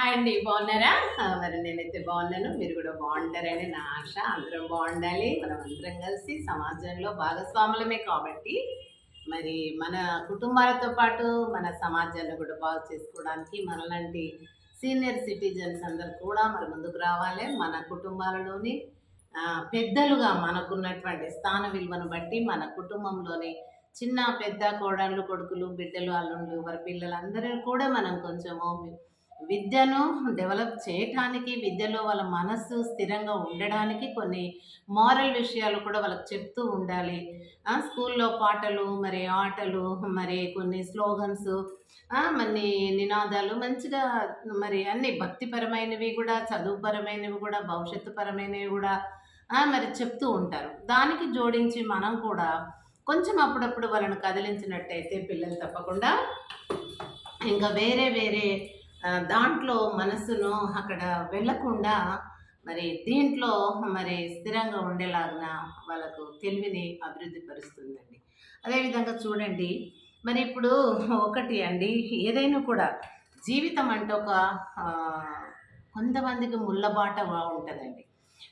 Hi అండి, బాగున్నారా? మరి నేనైతే బాగున్నాను. మీరు కూడా బాగుంటారని నా ఆశ. అందరం బాగుండాలి. మనం అందరం కలిసి సమాజంలో భాగస్వాములమే కాబట్టి మరి మన కుటుంబాలతో పాటు మన సమాజాన్ని కూడా బాగు చేసుకోవడానికి మనలాంటి సీనియర్ సిటిజన్స్ అందరూ కూడా మరి ముందుకు రావాలి. మన కుటుంబాలలోని పెద్దలుగా మనకున్నటువంటి స్థాన విలువను బట్టి మన కుటుంబంలోని చిన్న పెద్ద కోడళ్ళు కొడుకులు బిడ్డలు అల్లుళ్ళు వారి పిల్లలందరూ కూడా మనం కొంచెము విద్యను డెవలప్ చేయటానికి, విద్యలో వాళ్ళ మనస్సు స్థిరంగా ఉండడానికి కొన్ని మోరల్ విషయాలు కూడా వాళ్ళకి చెప్తూ ఉండాలి. స్కూల్లో పాటలు, మరి ఆటలు, మరి కొన్ని స్లోగన్స్, మన్ని నినాదాలు మంచిగా మరి అన్నీ భక్తిపరమైనవి గూడా, చదువుపరమైనవి గూడా, భవిష్యత్తు పరమైనవి గూడా మరి చెప్తూ ఉంటారు. దానికి జోడించి మనం కూడా కొంచెం అప్పుడప్పుడు వాళ్ళని కదిలించినట్టయితే పిల్లలు తప్పకుండా ఇంకా వేరే వేరే దాంట్లో మనసును అక్కడ వెళ్ళకుండా మరి దీంట్లో మరి స్థిరంగా ఉండేలాగున వాళ్ళకు తెలివిని అభివృద్ధి పరుస్తుందండి. అదేవిధంగా చూడండి, మరి ఇప్పుడు ఒకటి అండి, ఏదైనా కూడా జీవితం అంటే ఒక కొంతమందికి ముళ్ళబాటగా ఉంటుందండి,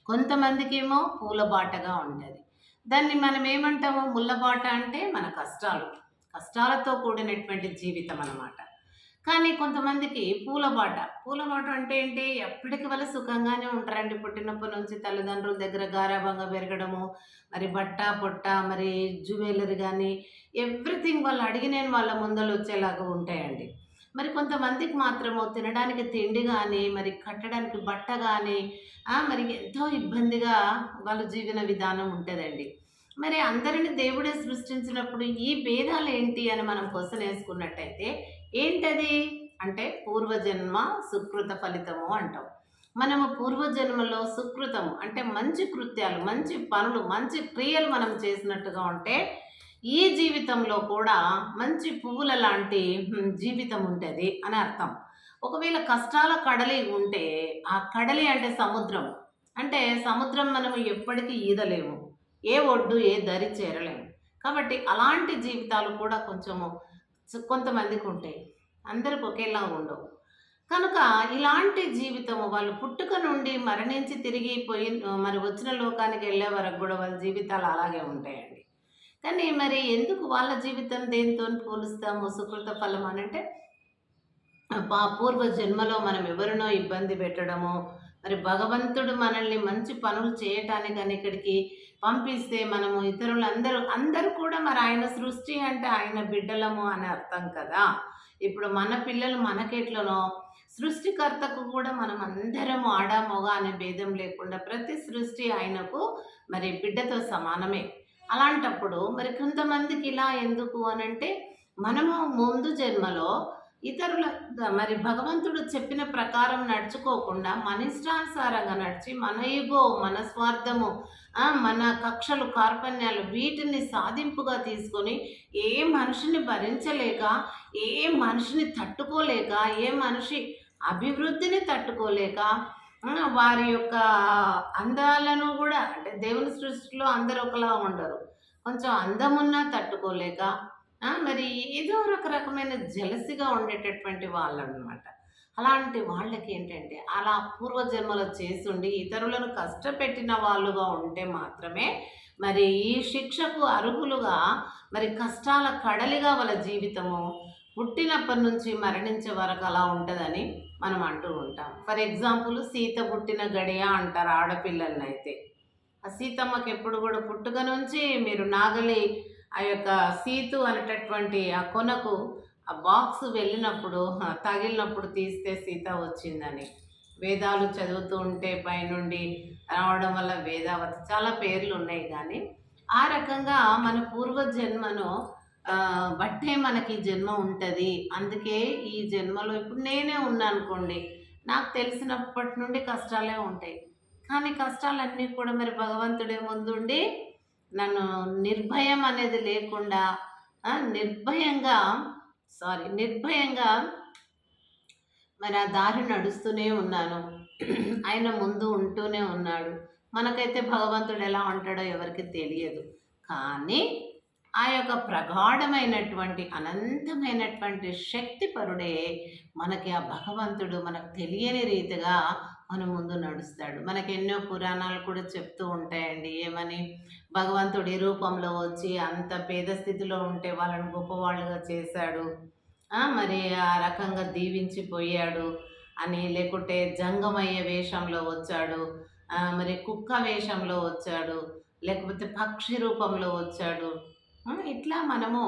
కొంతమందికేమో పూలబాటగా ఉంటుంది. దాన్ని మనం ఏమంటాము? ముళ్ళబాట అంటే మన కష్టాలు, కష్టాలతో కూడినటువంటి జీవితం అన్నమాట. కానీ కొంతమందికి పూలబాట, పూలబాట అంటే ఏంటి? ఎప్పటికి వాళ్ళు సుఖంగానే ఉంటారండి. పుట్టినప్పటి నుంచి తల్లిదండ్రుల దగ్గర గారాబంగా పెరగడము, మరి బట్ట పొట్ట, మరి జ్యువెలరీ కానీ ఎవ్రీథింగ్ వాళ్ళు అడిగినేని వాళ్ళ ముందలు వచ్చేలాగా ఉంటాయండి. మరి కొంతమందికి మాత్రము తినడానికి తిండి కానీ, మరి కట్టడానికి బట్ట కానీ మరి ఎంతో ఇబ్బందిగా వాళ్ళ జీవన విధానం ఉంటుందండి. మరి అందరిని దేవుడే సృష్టించినప్పుడు ఈ భేదాలు ఏంటి అని మనం క్వశ్చన్ వేసుకున్నట్టయితే ఏంటది అంటే పూర్వజన్మ సుకృత ఫలితము అంటాం. మనము పూర్వజన్మలో సుకృతము అంటే మంచి కృత్యాలు, మంచి పనులు, మంచి క్రియలు మనం చేసినట్టుగా ఉంటే ఈ జీవితంలో కూడా మంచి పువ్వుల లాంటి జీవితం ఉంటుంది అని అర్థం. ఒకవేళ కష్టాల కడలి ఉంటే ఆ కడలి అంటే సముద్రం, అంటే సముద్రం మనము ఎప్పటికీ ఈదలేము, ఏ ఒడ్డు ఏ దరి చేరలేము. కాబట్టి అలాంటి జీవితాలు కూడా కొంచెము కొంతమందికి ఉంటాయి, అందరికి ఒకేలా ఉండవు. కనుక ఇలాంటి జీవితము వాళ్ళు పుట్టుక నుండి మరణించి తిరిగి పోయి మరి వచ్చిన లోకానికి వెళ్ళే వరకు కూడా వాళ్ళ జీవితాలు అలాగే ఉంటాయండి. కానీ మరి ఎందుకు వాళ్ళ జీవితం దేనితో పోలుస్తాము సుకృత ఫలం అని అంటే, పూర్వ జన్మలో మనం ఎవరినో ఇబ్బంది పెట్టడము, మరి భగవంతుడు మనల్ని మంచి పనులు చేయటానికని ఇక్కడికి పంపిస్తే మనము ఇతరులందరూ అందరూ కూడా మరి ఆయన సృష్టి అంటే ఆయన బిడ్డలము అని అర్థం కదా. ఇప్పుడు మన పిల్లలు మనకెట్లనో సృష్టికర్తకు కూడా మనం అందరం ఆడ మొగ అనే భేదం లేకుండా ప్రతి సృష్టి ఆయనకు మరి బిడ్డతో సమానమే. అలాంటప్పుడు మరి కొంతమందికి ఇలా ఎందుకు అనంటే, మనము ముందు జన్మలో ఇతరుల మరి భగవంతుడు చెప్పిన ప్రకారం నడుచుకోకుండా మన ఇష్టానుసారంగా నడిచి మన ఈగో, మన స్వార్థము, మన కక్షలు కార్పణ్యాలు వీటిని సాధింపుగా తీసుకొని ఏ మనిషిని భరించలేక, ఏ మనిషిని తట్టుకోలేక, ఏ మనిషి అభివృద్ధిని తట్టుకోలేక, వారి యొక్క అందాలను కూడా అంటే దేవుని సృష్టిలో అందరూ ఒకలా ఉండరు, కొంచెం అందమున్నా తట్టుకోలేక మరి ఏదో ఒక రకమైన జలసిగా ఉండేటటువంటి వాళ్ళనమాట. అలాంటి వాళ్ళకి ఏంటంటే అలా పూర్వజన్మలో చేసుండి ఇతరులను కష్టపెట్టిన వాళ్ళుగా ఉంటే మాత్రమే మరి ఈ శిక్షకు అర్హులుగా మరి కష్టాల కడలిగా వాళ్ళ జీవితము పుట్టినప్పటి నుంచి మరణించే వరకు అలా ఉంటుందని మనం అంటూ ఉంటాం. ఫర్ ఎగ్జాంపుల్ సీత పుట్టిన గడియ అంటారు ఆడపిల్లల్ని అయితే. ఆ సీతమ్మకి ఎప్పుడు కూడా పుట్టుక నుంచి మీరు నాగలి ఆ యొక్క సీతు అనేటటువంటి ఆ కొనకు ఆ బాక్స్ వెళ్ళినప్పుడు తగిలినప్పుడు తీస్తే సీత వచ్చిందని, వేదాలు చదువుతూ ఉంటే పైనుండి రావడం వల్ల వేదావతి చాలా పేర్లు ఉన్నాయి. కానీ ఆ రకంగా మన పూర్వజన్మను బట్టే మనకి జన్మ ఉంటుంది. అందుకే ఈ జన్మలో ఇప్పుడు నేనే ఉన్నా అనుకోండి, నాకు తెలిసినప్పటి నుండి కష్టాలే ఉంటాయి. కానీ కష్టాలన్నీ కూడా మరి భగవంతుడే ముందుండి నన్ను నిర్భయం అనేది లేకుండా నిర్భయంగా మరి ఆ దారి నడుస్తూనే ఉన్నాను. ఆయన ముందు ఉంటూనే ఉన్నాడు. మనకైతే భగవంతుడు ఎలా ఉంటాడో ఎవరికి తెలియదు. కానీ ఆ యొక్క ప్రగాఢమైనటువంటి, అనంతమైనటువంటి శక్తిపరుడే మనకి ఆ భగవంతుడు మనకు తెలియని రీతిగా మన ముందు నడుస్తాడు. మనకెన్నో పురాణాలు కూడా చెప్తూ ఉంటాయండి. ఏమని? భగవంతుడు ఈ రూపంలో వచ్చి అంత పేద స్థితిలో ఉంటే వాళ్ళని గొప్పవాళ్ళుగా చేశాడు. మరి ఆ రకంగా దీవించిపోయాడు అని, లేకుంటే జంగమయ్య వేషంలో వచ్చాడు, మరి కుక్క వేషంలో వచ్చాడు, లేకపోతే పక్షి రూపంలో వచ్చాడు. ఇట్లా మనము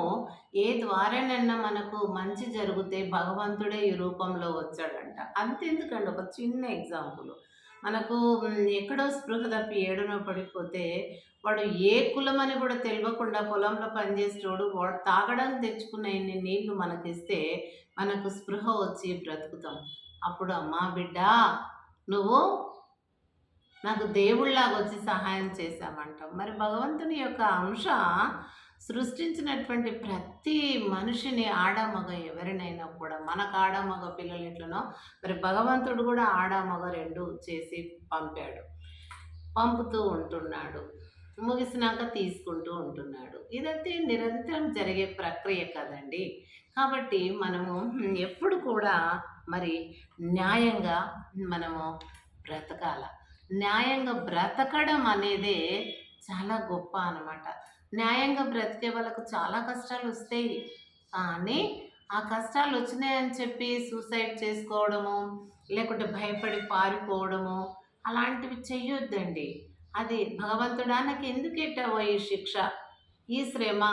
ఏ ద్వారానన్నా మనకు మంచి జరిగితే భగవంతుడే ఈ రూపంలో వచ్చాడంట. అంతెందుకండి, ఒక చిన్న ఎగ్జాంపుల్. మనకు ఎక్కడో స్పృహ తప్పి ఏడునో పడిపోతే వాడు ఏ కులమని కూడా తెలవకుండా పొలంలో పనిచేసేటోడు వాడు తాగడానికి తెచ్చుకున్న ఇన్ని నీళ్లు మనకిస్తే మనకు స్పృహ వచ్చి బ్రతుకుతాం. అప్పుడు అమ్మా బిడ్డ, నువ్వు నాకు దేవుళ్ళలాగా వచ్చి సహాయం చేశామంటాం. మరి భగవంతుని యొక్క అంశ సృష్టించినటువంటి ప్రతి మనిషిని, ఆడ మగ ఎవరినైనా కూడా, మనకు ఆడ మగ పిల్లలు ఎట్లనో మరి భగవంతుడు కూడా ఆడ మగ రెండు చేసి పంపాడు, పంపుతూ ఉంటున్నాడు, ముగిసినాక తీసుకుంటూ ఉంటున్నాడు. ఇదైతే నిరంతరం జరిగే ప్రక్రియ కదండి. కాబట్టి మనము ఎప్పుడు కూడా మరి న్యాయంగా మనము బ్రతకాల. న్యాయంగా బ్రతకడం అనేదే చాలా గొప్ప అనమాట. న్యాయంగా బ్రతికే వాళ్ళకు చాలా కష్టాలు వస్తాయి. కానీ ఆ కష్టాలు వచ్చినాయని చెప్పి సూసైడ్ చేసుకోవడము, లేకుంటే భయపడి పారిపోవడము అలాంటివి చెయ్యొద్దండి. అది భగవంతుడా నాకు ఎందుకు పెట్టావో ఈ శిక్ష, ఈ శ్రమ,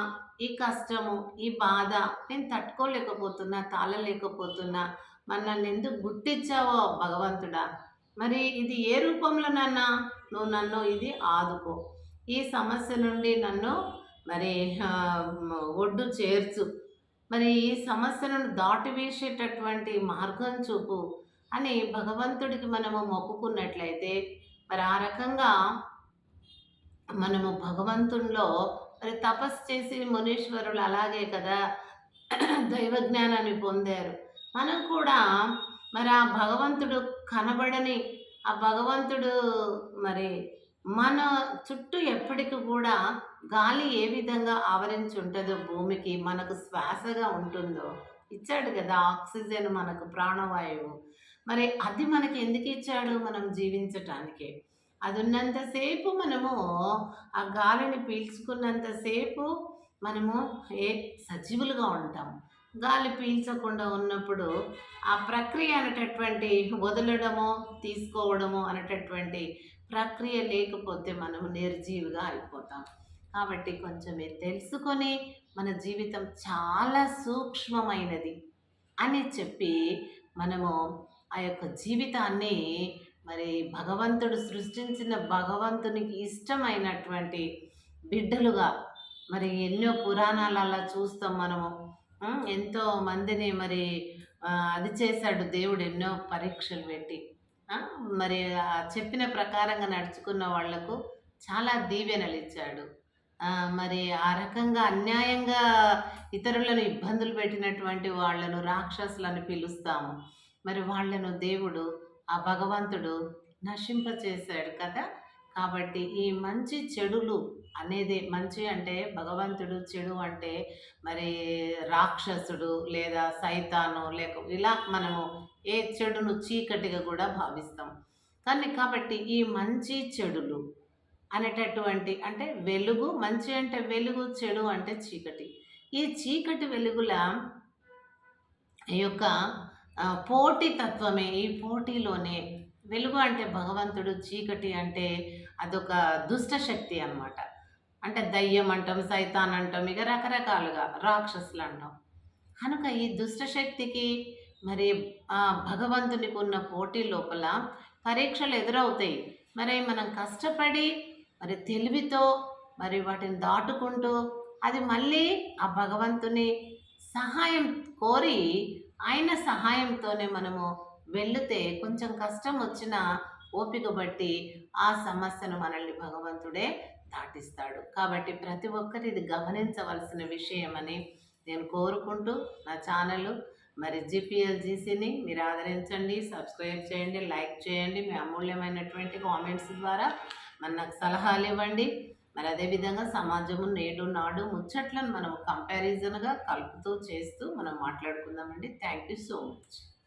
ఈ కష్టము, ఈ బాధ నేను తట్టుకోలేకపోతున్నా, తాళలేకపోతున్నా, మరి నన్ను ఎందుకు గుట్టించావో భగవంతుడా, మరి ఇది ఏ రూపంలోనన్నా నువ్వు నన్ను ఇది ఆదుకో, ఈ సమస్య నుండి నన్ను మరి ఒడ్డు చేర్చు, మరి ఈ సమస్యలను దాటివేసేటటువంటి మార్గం చూపు అని భగవంతుడికి మనము మొక్కుకున్నట్లయితే, మరి ఆ రకంగా మనము భగవంతునిలో మరి తపస్సు చేసి మునీశ్వరులు అలాగే కదా దైవ జ్ఞానాన్ని పొందారు. మనం కూడా మరి ఆ భగవంతుడు కనబడని ఆ భగవంతుడు మరి మన చుట్టూ ఎప్పటికి కూడా గాలి ఏ విధంగా ఆవరించి ఉంటుందో, భూమికి మనకు శ్వాసగా ఉంటుందో ఇచ్చాడు కదా ఆక్సిజన్, మనకు ప్రాణవాయువు. మరి అది మనకి ఎందుకు ఇచ్చాడు? మనం జీవించటానికే. అది ఉన్నంతసేపు మనము ఆ గాలిని పీల్చుకున్నంతసేపు మనము ఏ సజీవులుగా ఉంటాం. గాలి పీల్చకుండా ఉన్నప్పుడు ఆ ప్రక్రియ అనేటటువంటి వదలడము, తీసుకోవడము అనేటటువంటి ప్రక్రియ లేకపోతే మనం నిర్జీవిగా అయిపోతాం. కాబట్టి కొంచెం మీరు తెలుసుకొని మన జీవితం చాలా సూక్ష్మమైనది అని చెప్పి మనము ఆ యొక్క జీవితాన్ని మరి భగవంతుడు సృష్టించిన భగవంతునికి ఇష్టమైనటువంటి బిడ్డలుగా, మరి ఎన్నో పురాణాలలో చూస్తాం మనము. ఎంతో మందిని మరి అది చేశాడు దేవుడు, ఎన్నో పరీక్షలు పెట్టి మరి చెప్పిన ప్రకారంగా నడుచుకున్న వాళ్లకు చాలా దీవెనలు ఇచ్చాడు. మరి ఆ రకంగా అన్యాయంగా ఇతరులను ఇబ్బందులు పెట్టినటువంటి వాళ్ళను రాక్షసులను పిలుస్తాము. మరి వాళ్ళను దేవుడు, ఆ భగవంతుడు నశింపచేశాడు కదా. కాబట్టి ఈ మంచి చెడులు అనేది, మంచి అంటే భగవంతుడు, చెడు అంటే మరి రాక్షసుడు లేదా సైతాను, లేక ఇలా మనము ఏ చెడును చీకటిగా కూడా భావిస్తాం. కానీ కాబట్టి ఈ మంచి చెడులు అనేటటువంటి, అంటే వెలుగు, మంచి అంటే వెలుగు, చెడు అంటే చీకటి. ఈ చీకటి వెలుగుల యొక్క పోటీ తత్వమే, ఈ పోటీలోనే వెలుగు అంటే భగవంతుడు, చీకటి అంటే అదొక దుష్ట శక్తి అన్నమాట. అంటే దయ్యం అంటాం, సైతాన్ అంటాం, ఇక రకరకాలుగా రాక్షసులు అంటాం. కనుక ఈ దుష్ట శక్తికి మరి భగవంతునికి ఉన్న పోటీ లోపల పరీక్షలు ఎదురవుతాయి. మరి మనం కష్టపడి మరి తెలివితో మరి వాటిని దాటుకుంటూ అది మళ్ళీ ఆ భగవంతుని సహాయం కోరి ఆయన సహాయంతోనే మనము వెళితే కొంచెం కష్టం వచ్చినా ఓపిక బట్టి ఆ సమస్యను మనల్ని భగవంతుడే దాటిస్తాడు. కాబట్టి ప్రతి ఒక్కరు ఇది గమనించవలసిన విషయమని నేను కోరుకుంటూ, నా ఛానల్ మరి జిపిఎల్జిసిని మీరు ఆదరించండి, సబ్స్క్రైబ్ చేయండి, లైక్ చేయండి, మీ అమూల్యమైనటువంటి కామెంట్స్ ద్వారా మరి నాకు సలహాలు ఇవ్వండి. మరి అదేవిధంగా సమాజము నేడు నాడు ముచ్చట్లను మనం కంపారిజన్గా కలుపుతూ చేస్తూ మనం మాట్లాడుకుందామండి. Thank you so much.